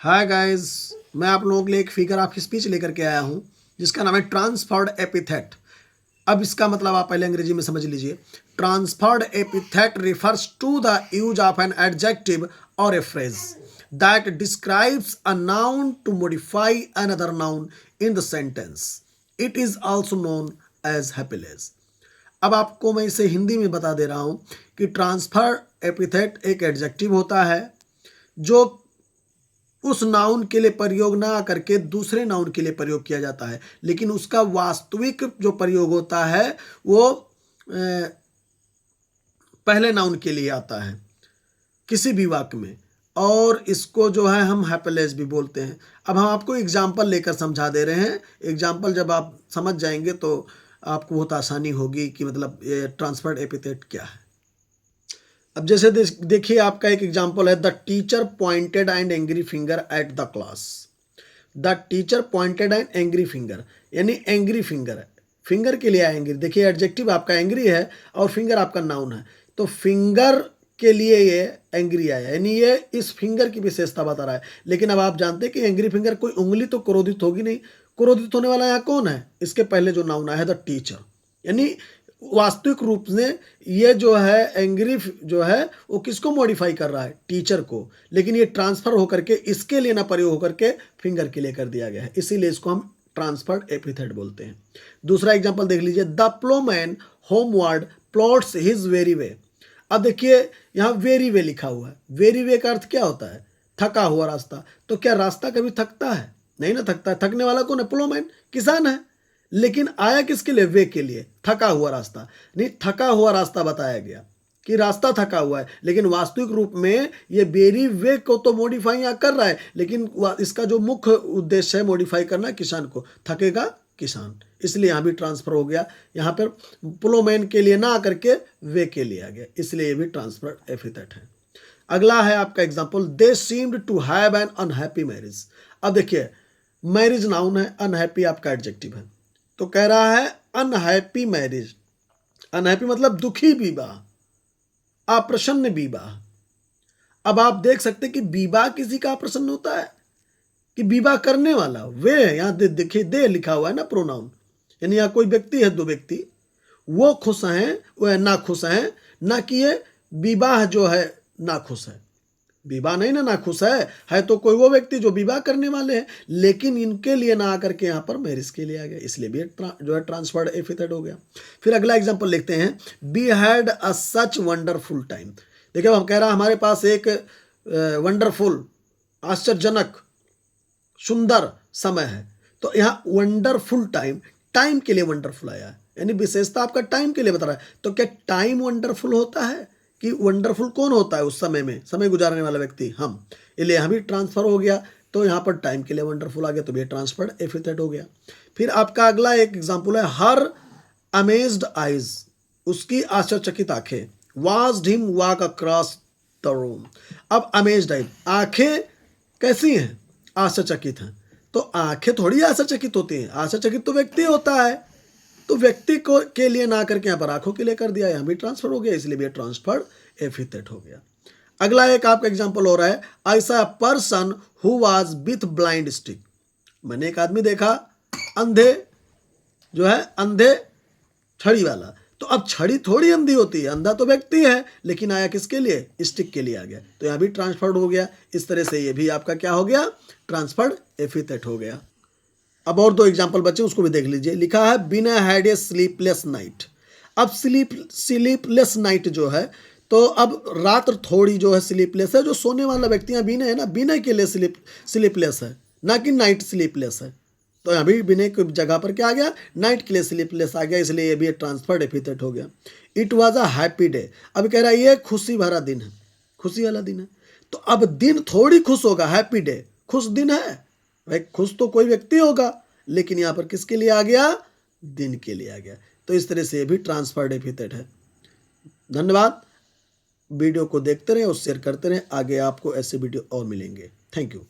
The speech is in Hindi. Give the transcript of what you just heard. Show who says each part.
Speaker 1: हाय गाइस, मैं आप लोगों के लिए एक फिगर ऑफ स्पीच लेकर के आया हूं जिसका नाम है ट्रांसफर्ड एपिथेट। अब इसका मतलब आप पहले अंग्रेजी में समझ लीजिए। Transferred epithet refers to the use of an adjective और a phrase that describes a noun to modify another noun in the sentence. It is also known as happiness. अब आपको मैं इसे हिंदी में बता दे रहा हूं कि ट्रांसफर एपिथेट एक एडजेक्टिव होता है जो उस नाउन के लिए प्रयोग ना करके दूसरे नाउन के लिए प्रयोग किया जाता है, लेकिन उसका वास्तविक जो प्रयोग होता है वो पहले नाउन के लिए आता है किसी भी वाक्य में, और इसको जो है हम हैप्पीनेस भी बोलते हैं। अब हम आपको एग्जाम्पल लेकर समझा दे रहे हैं। एग्जाम्पल जब आप समझ जाएंगे तो आपको बहुत आसानी होगी कि मतलब ये ट्रांसफर्ड एपिथेट क्या है। अब जैसे देखिए, आपका एक एग्जांपल है, the teacher pointed and angry finger at the class. The teacher pointed and angry finger, यानी एंग्री फिंगर है, फिंगर के लिए एंग्री। देखिए एडजेक्टिव आपका एंग्री है और फिंगर आपका नाउन है, तो फिंगर के लिए ये एंग्री आया, यानी ये इस फिंगर की विशेषता बता रहा है। लेकिन अब आप जानते हैं कि एंग्री फिंगर, कोई उंगली तो क्रोधित होगी नहीं। क्रोधित होने वाला यहाँ कौन है? इसके पहले जो नाउन आया है द टीचर, यानी वास्तविक रूप में ये जो है एंग्री जो है वो किसको मॉडिफाई कर रहा है? टीचर को। लेकिन ये ट्रांसफर होकर के इसके लिए ना प्रयोग होकर के फिंगर के लिए कर दिया गया है, इसीलिए इसको हम ट्रांसफर्ड एपिथेट बोलते हैं। दूसरा एग्जांपल देख लीजिए, the Plowman homeward plots his very way. अब देखिए यहाँ वेरी वे लिखा हुआ है। वेरी वे का अर्थ क्या होता है? थका हुआ रास्ता। तो क्या रास्ता कभी थकता है? नहीं ना थकता है। थकने वाला कौन है? प्लोमैन, किसान है। लेकिन आया किसके लिए? वे के लिए, थका हुआ रास्ता। नहीं, थका हुआ रास्ता बताया गया कि रास्ता थका हुआ है, लेकिन वास्तविक रूप में ये वेरी वे को तो मॉडिफाई यहाँ कर रहा है, लेकिन इसका जो मुख्य उद्देश्य है मॉडिफाई करना किसान को, थकेगा किसान, इसलिए यहाँ भी ट्रांसफर हो गया। यहाँ पर प्लोमैन के लिए ना आकर के वे के लिए आ गया, इसलिए ये भी ट्रांसफर एपिथेट है। अगला है आपका example, they seemed to have an unhappy marriage. अब देखिए, मैरिज नाउन है, अनहैप्पी आपका एडजेक्टिव है, तो कह रहा है अनहैप्पी मैरिज। अनहैप्पी मतलब दुखी विवाह, अप्रसन्न विवाह। अब आप देख सकते कि विवाह किसी का अप्रसन्न होता है कि विवाह करने वाला? वे यहाँ देखिए दे लिखा हुआ है ना, प्रोनाउन, यानी यहाँ कोई व्यक्ति है, दो व्यक्ति, वो खुश हैं, वह ना खुश हैं, ना कि ये विवाह जो है ना खुश है। विवाह नहीं ना खुश है तो कोई वो व्यक्ति जो विवाह करने वाले हैं, लेकिन इनके लिए ना आकर के यहाँ पर मैरिज के लिए आ गया, इसलिए भी जो है ट्रांसफर्ड एपिथेट हो गया। फिर अगला एग्जांपल लिखते हैं, we had a such wonderful time. देखिए हम कह रहा है हमारे पास एक वंडरफुल, आश्चर्यजनक, सुंदर समय है, तो यहाँ वंडरफुल टाइम, टाइम के लिए वंडरफुल आया है, यानी विशेषता आपका टाइम के लिए बता रहा है। तो क्या टाइम वंडरफुल होता है? कि वंडरफुल कौन होता है उस समय में? समय गुजारने वाला व्यक्ति, हम, इसलिए यहाँ भी ट्रांसफर हो गया, तो यहाँ पर टाइम के लिए वंडरफुल आ गया, तो भी ट्रांसफर्ड एपिथेट हो गया। फिर आपका अगला एक एग्जाम्पल है, हर अमेज्ड आइज, उसकी आश्चर्यचकित आंखें, watched him walk across the room. अब अमेज्ड आइज, आंखें कैसी हैं? आश्चर्यचकित हैं। तो आंखें थोड़ी आश्चर्यचकित होती हैं, आश्चर्यचकित तो व्यक्ति होता है, तो व्यक्ति को के लिए ना करके यहाँ पर आंखों के लिए कर दिया, यहाँ भी ट्रांसफर हो गया, इसलिए भी ट्रांसफर्ड एपिथेट हो गया। अगला एक आपका एग्जांपल हो रहा है, ऐसा person who was with blind stick. मैंने एक आदमी देखा अंधे, जो है अंधे छड़ी वाला। तो अब छड़ी थोड़ी अंधी होती है, अंधा तो व्यक्ति है, लेकिन आया किसके लिए? स्टिक के लिए आ गया, तो यहाँ भी ट्रांसफर्ड हो गया। इस तरह से ये भी आपका क्या हो गया? ट्रांसफर्ड एपिथेट हो गया। अब और दो एग्जाम्पल बचे, उसको भी देख लीजिए। लिखा है, बिना हैड ए स्लीपलेस नाइट। अब स्लीपलेस नाइट जो है, तो अब रात थोड़ी जो है स्लीपलेस है, जो सोने वाला व्यक्ति यहाँ बिना है ना, बिना के लिए स्लीपलेस है, ना कि नाइट स्लीपलेस है। तो यहाँ भी बिना की जगह पर क्या आ गया? नाइट के लिए स्लीपलेस आ गया, इसलिए ये भी ट्रांसफर्ड एपिथेट हो गया। It was a happy day. अब कह रहा है ये खुशी भरा दिन है, खुशी वाला दिन है, तो अब दिन थोड़ी खुश होगा, हैप्पी डे खुश दिन है भाई, खुश तो कोई व्यक्ति होगा, लेकिन यहाँ पर किसके लिए आ गया? दिन के लिए आ गया। तो इस तरह से ये भी ट्रांसफर्ड एपिथेट है। धन्यवाद। वीडियो को देखते रहें और शेयर करते रहें, आगे आपको ऐसे वीडियो और मिलेंगे। Thank you.